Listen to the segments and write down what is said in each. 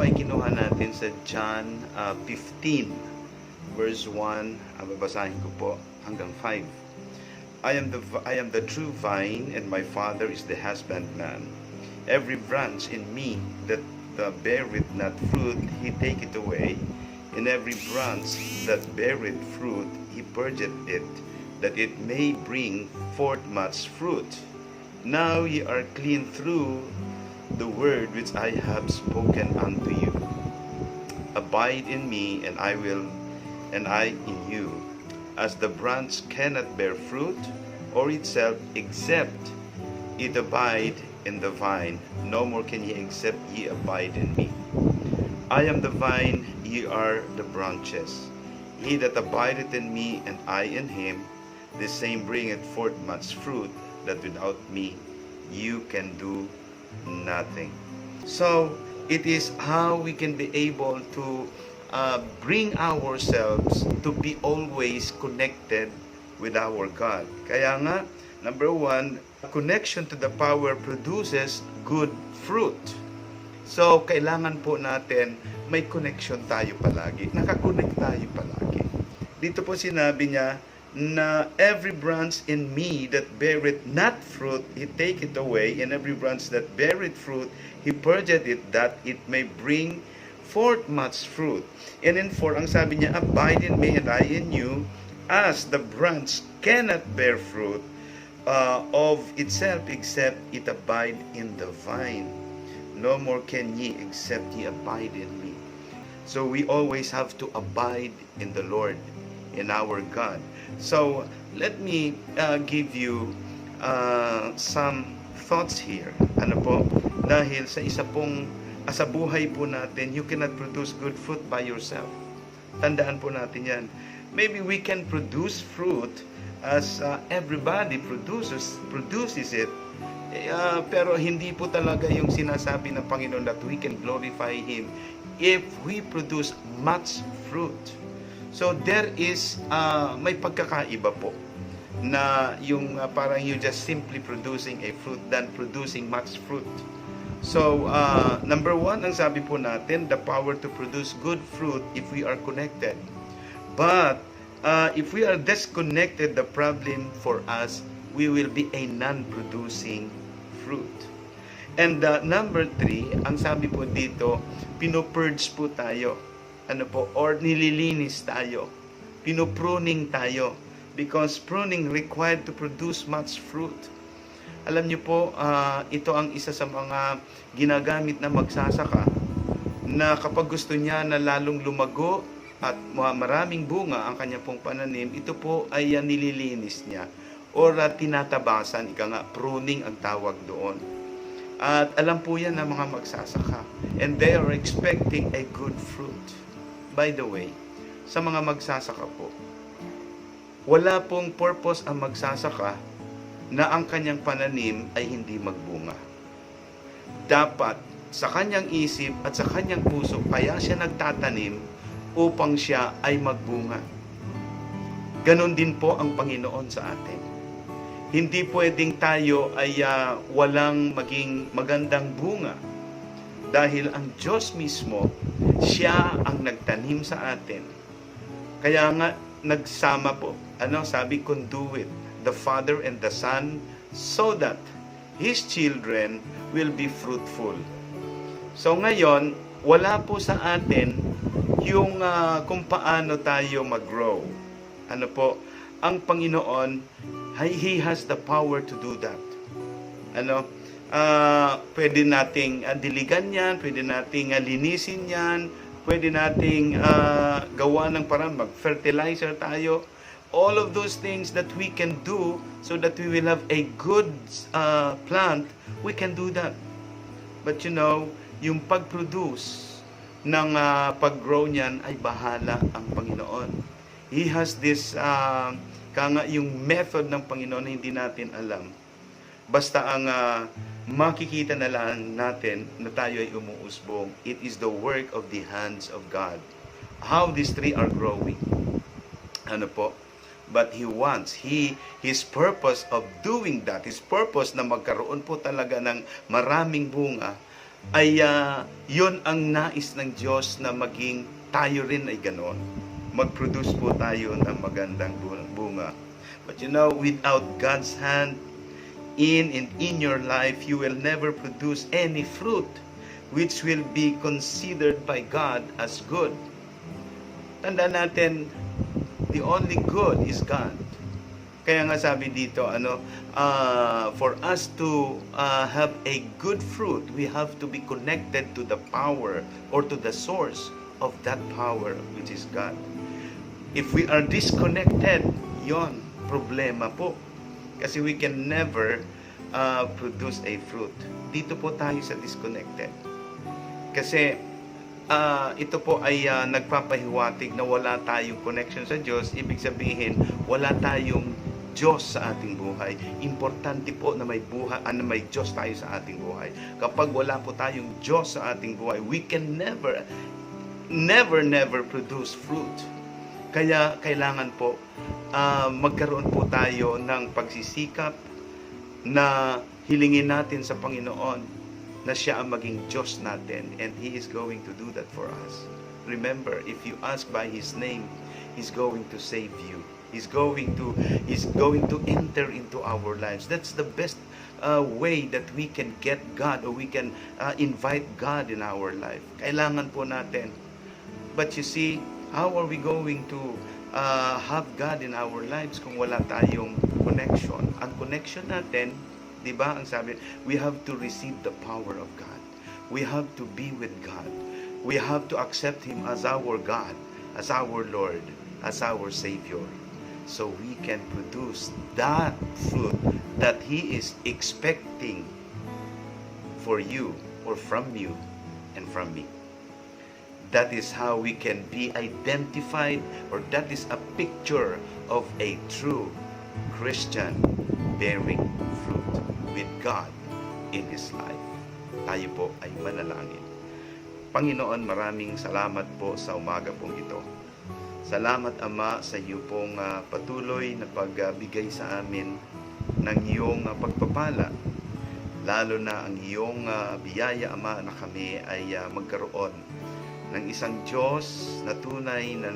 po ay kinuha natin sa John 15, verse 1. Babasahin ko po hanggang 5. I am the true vine, and my Father is the husbandman. Every branch in me that beareth not fruit, he taketh away, and every branch that beareth fruit, he purgeth it, that it may bring forth much fruit. Now ye are clean through the word which I have spoken unto you. Abide in me, and I in you. As the branch cannot bear fruit or itself except it abide in the vine, no more can ye except ye abide in me. I am the vine, ye are the branches. He that abideth in me, and I in him, the same bringeth forth much fruit, that without me you can do nothing. So, it is how we can be able to bring ourselves to be always connected with our God. Kaya nga, number one, connection to the power produces good fruit. So, kailangan po natin may connection tayo palagi. Nakakonect tayo palagi. Dito po sinabi niya na every branch in me that beareth not fruit, he taketh away, and every branch that beareth fruit, he purgeth it, that it may bring forth much fruit. And in 4, ang sabi niya, abide in me and I in you, as the branch cannot bear fruit of itself except it abide in the vine. No more can ye except ye abide in me. So we always have to abide in the Lord, in our God. So let me give you some thoughts here. Ano po? Dahil sa buhay po natin, you cannot produce good fruit by yourself. Tandaan po natin yan. Maybe we can produce fruit as everybody produces it. Pero hindi po talaga yung sinasabi ng Panginoon that we can glorify Him if we produce much fruit. So there is may pagkakaiba po na yung parang you just simply producing a fruit than producing much fruit. So number one, ang sabi po natin, the power to produce good fruit if we are connected. But if we are disconnected, the problem for us, we will be a non-producing fruit. And number 3, ang sabi po dito, pinopurge po tayo. Ano po, or nililinis tayo, pinupruning tayo, because pruning required to produce much fruit. Alam niyo po, ito ang isa sa mga ginagamit na magsasaka, na kapag gusto niya na lalong lumago at maraming bunga ang kanya pong pananim, ito po ay nililinis niya, or tinatabasan, ika nga, pruning ang tawag doon. At alam po yan ng mga magsasaka, and they are expecting a good fruit. By the way, sa mga magsasaka po, wala pong purpose ang magsasaka na ang kanyang pananim ay hindi magbunga. Dapat sa kanyang isip at sa kanyang puso, kaya siya nagtatanim upang siya ay magbunga. Ganon din po ang Panginoon sa atin. Hindi pwedeng tayo ay walang maging magandang bunga. Dahil ang Diyos mismo, siya ang nagtanim sa atin. Kaya nga, nagsama po. Sabi, conduit, the Father and the Son, so that His children will be fruitful. So ngayon, wala po sa atin yung kung paano tayo mag-grow. Ang Panginoon, He has the power to do that. Pwede nating diligan yan, pwede nating linisin yan, pwede nating gawa ng parang mag-fertilizer tayo. All of those things that we can do so that we will have a good plant, we can do that. But yung pag-produce ng pag-grow niyan ay bahala ang Panginoon. He has this, yung method ng Panginoon na hindi natin alam. Basta ang makikita na lang natin na tayo ay umuusbong, it is the work of the hands of God. How these three are growing. But He wants, His purpose of doing that, His purpose na magkaroon po talaga ng maraming bunga, ay yun ang nais ng Diyos na maging tayo rin ay ganon. Mag-produce po tayo ng magandang bunga. But without God's hand in your life, you will never produce any fruit which will be considered by God as good. Tandaan natin, the only good is God. Kaya nga sabi dito, for us to have a good fruit, we have to be connected to the power or to the source of that power, which is God. If we are disconnected, yon problema po. Kasi we can never produce a fruit. Dito po tayo sa disconnected. Kasi ito po ay nagpapahiwatig na wala tayong connection sa Diyos. Ibig sabihin, wala tayong Diyos sa ating buhay. Importante po na may buhay, may Diyos tayo sa ating buhay. Kapag wala po tayong Diyos sa ating buhay, we can never produce fruit. Kaya kailangan po magkaroon po tayo ng pagsisikap na hilingin natin sa Panginoon na siya ang maging Diyos natin, and He is going to do that for us. Remember, if you ask by His name, He's going to save you. He's going to enter into our lives. That's the best way that we can get God, or we can invite God in our life. Kailangan po natin. But you see, how are we going to have God in our lives kung wala tayong connection? Ang connection natin, di ba, ang sabi, we have to receive the power of God. We have to be with God. We have to accept Him as our God, as our Lord, as our Savior. So we can produce that fruit that He is expecting for you, or from you, and from me. That is how we can be identified, or that is a picture of a true Christian bearing fruit with God in his life. Tayo po ay manalangin. Panginoon, maraming salamat po sa umaga pong ito. Salamat, Ama, sa iyo pong patuloy na pagbigay sa amin ng iyong pagpapala. Lalo na ang iyong biyaya, Ama, na kami ay magkaroon ng isang Diyos na tunay na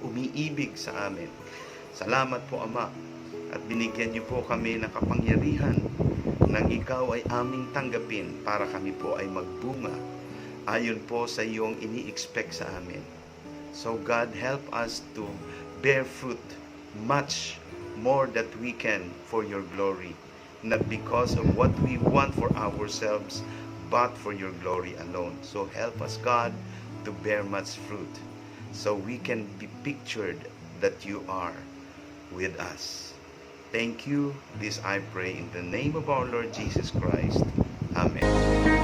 umiibig sa amin. Salamat po, Ama, at binigyan niyo po kami ng kapangyarihan nang ikaw ay aming tanggapin para kami po ay magbunga ayon po sa iyong ini-expect sa amin. So God, help us to bear fruit much more that we can for your glory, not because of what we want for ourselves, but for your glory alone. So help us, God, to bear much fruit, so we can be pictured that you are with us. Thank you. This I pray in the name of our Lord Jesus Christ. Amen.